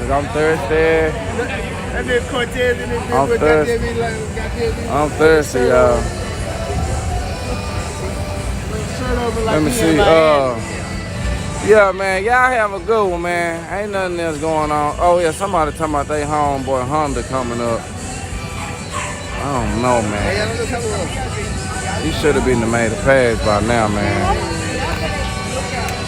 Cause I'm thirsty. I'm thirsty. I'm thirsty, y'all. Let me see. Yeah, man, y'all have a good one, man. Ain't nothing else going on. Oh yeah, somebody talking about they homeboy Honda coming up. I don't know, man. He should have been made a pass by now, man.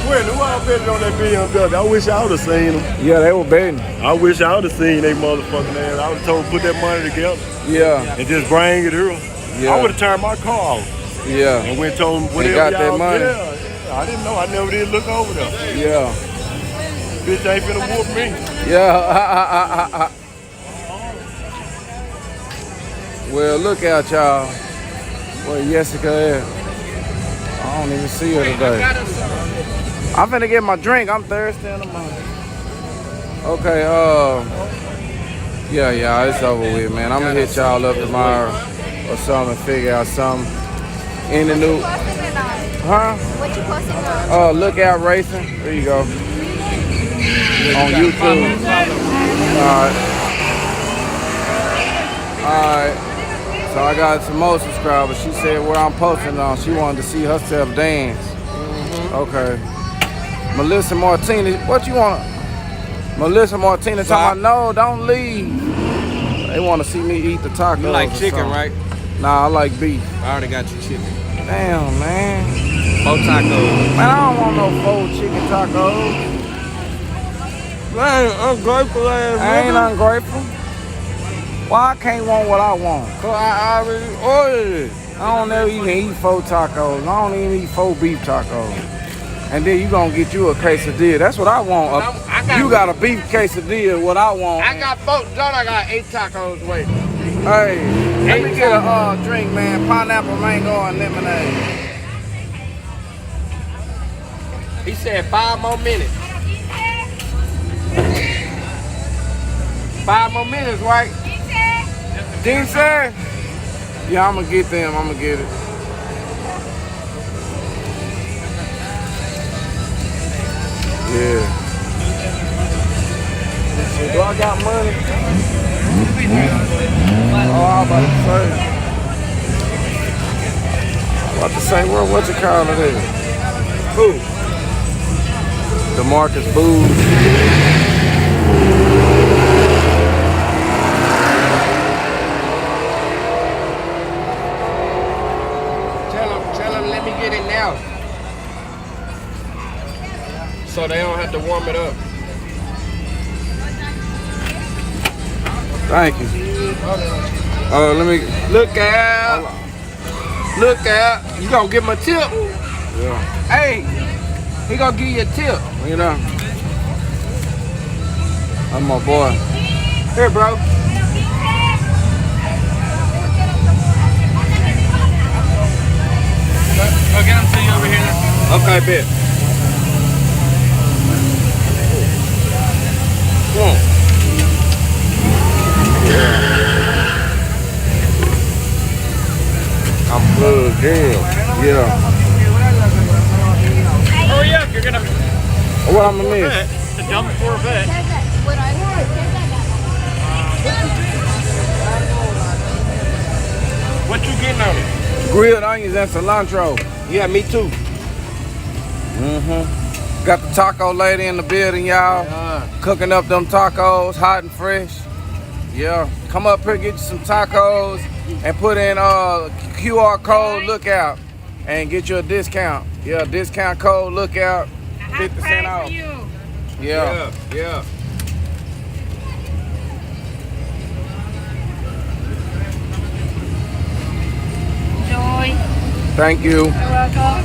Well, who all betting on that BMW? I wish I would have seen them. Yeah, they were betting. I wish I would have seen they motherfucking ass. I would have told them put that money together. Yeah. And just bring it here. Yeah. I would have turned my car off. Yeah. And went told them whatever they got that money. Yeah. I didn't know. I never did look over there. Yeah. Bitch ain't finna whoop me. Yeah. Well, look out, y'all. Where Jessica at? I don't even see her today. I'm finna get my drink. I'm thirsty in the morning. Okay, yeah, it's over with, man. I'm gonna hit y'all up tomorrow or something, figure out something. In the new, huh? What you posting on? Lookout Racing. There you go. On YouTube. Alright. So I got some more subscribers. She said where I'm posting on. She wanted to see herself dance. Okay. Melissa Martinez, what you want? Melissa Martinez talking about, no, don't leave. They want to see me eat the tacos. You like chicken, right? Nah, I like beef. I already got you chicken. Damn, man. 4 tacos. Man, I don't want no 4 chicken tacos. Man, ungrateful ass. I ain't ungrateful. Why I can't want what I want? Cause I already ordered it. I don't ever even eat 4 tacos. I don't even eat 4 beef tacos. And then you gonna get you a quesadilla. That's what I want. You got a beef quesadilla, what I want. I got 4, John, I got 8 tacos waiting. Hey, let me get a drink, man. Pineapple, mango, and lemonade. He said 5 more minutes. 5 more minutes, right? Dean said? Yeah, I'm gonna get them. I'm gonna get it. Yeah. Do I got money? Oh, I was about to say, what you call it is? Who? DeMarcus Booth. So they don't have to warm it up. Thank you. Let me look out. Look out. You gonna give him a tip? Yeah. Hey, he gonna give you a tip. You know. I'm my boy. Here, bro. Go get him to you over here. Okay, bet. I'm good, damn. Yeah. Hurry up, you're gonna. What I'm gonna miss? The dumb Corvette. What you getting on it? Grilled onions and cilantro. Yeah, me too. Got the taco lady in the building, y'all. Cooking up them tacos, hot and fresh. Yeah. Come up here, get you some tacos, and put in QR code Lookout, and get you a discount. Yeah, discount code Lookout, 50% off. Yeah. Yeah. Joy. Thank you. You're welcome.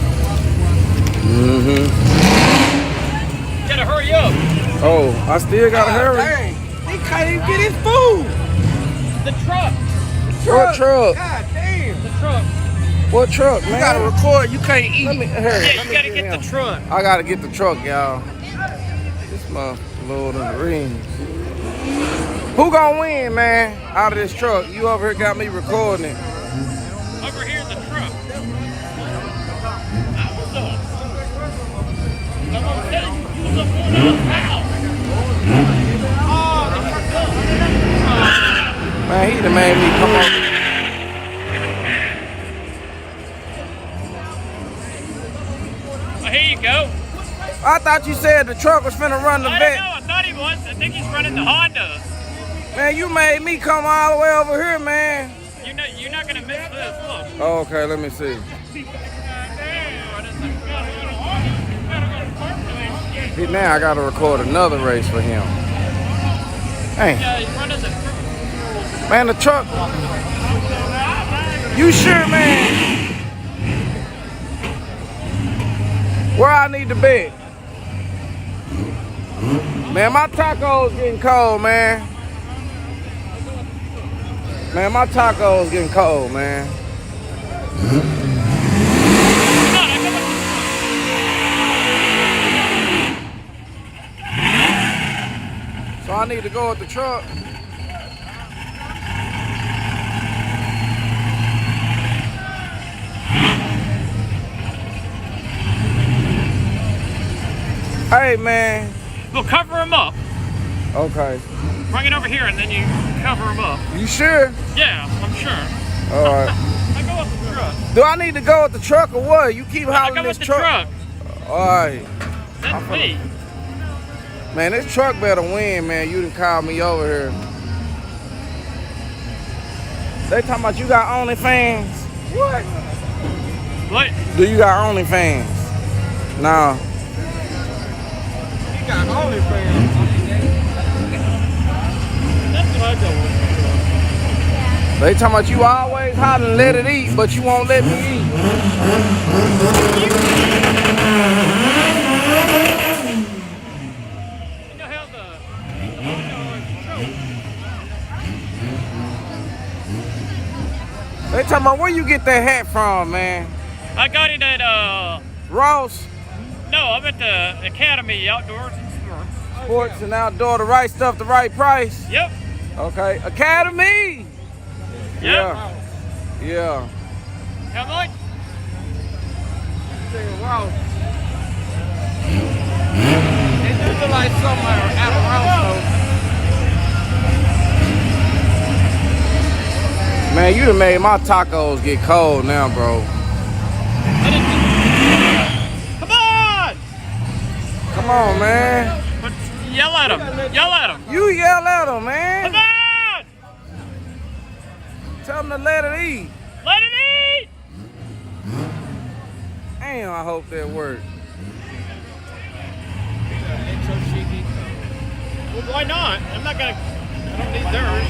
Gotta hurry up. Oh, I still gotta hurry. Dang, he can't even get his food. The truck. What truck? God damn. The truck. What truck, man? You gotta record, you can't eat. Let me hurry. Yeah, you gotta get the truck. I gotta get the truck, y'all. This motherfucker Lord of the Rings. Who gonna win, man, out of this truck? You over here got me recording it. Over here in the truck. What's up? I'm gonna tell you, you was up on the house. done made me come over. Well, here you go. I thought you said the truck was finna run the I vet. don't know. I thought he was. I think he's running the Honda. Man, you made me come all the way over here, man. You're not gonna miss this. Look. Oh, okay, let me see. Now I gotta record another race for him. Hey, Yeah, he's running the. man, the truck. You sure, man? Where I need to be? Man, my taco's getting cold, man. Man, my taco's getting cold, man. So I need to go with the truck. Hey, man. We'll cover him up. Okay. Bring it over here and then you cover him up. You sure? Yeah, I'm sure. All right. I go with the truck. Do I need to go with the truck or what? You keep I hollering go this with the truck. All right. That's me. Man, this truck better win, man. You done called me over here. They talking about you got OnlyFans. What? What? Do you got OnlyFans? No. You got OnlyFans. That's what I go with. They talking about you always hollering let it eat, but you won't let me eat. You know how They talking about where you get that hat from, man? I got it at Ross. no, I'm at the Academy Outdoors and Sports. Sports and outdoor, the right stuff, the right price. Yep. Okay. Academy. Yep. Yeah. How much? Wow. They do look like somewhere out of Ross. Man, you done made my tacos get cold now, bro. Come on! Come on, man. But yell at him. Yell at him. You yell at them, Come man. on! Tell them to let it eat. Let it eat! Damn, I hope that worked. Well, why not? I don't need theirs.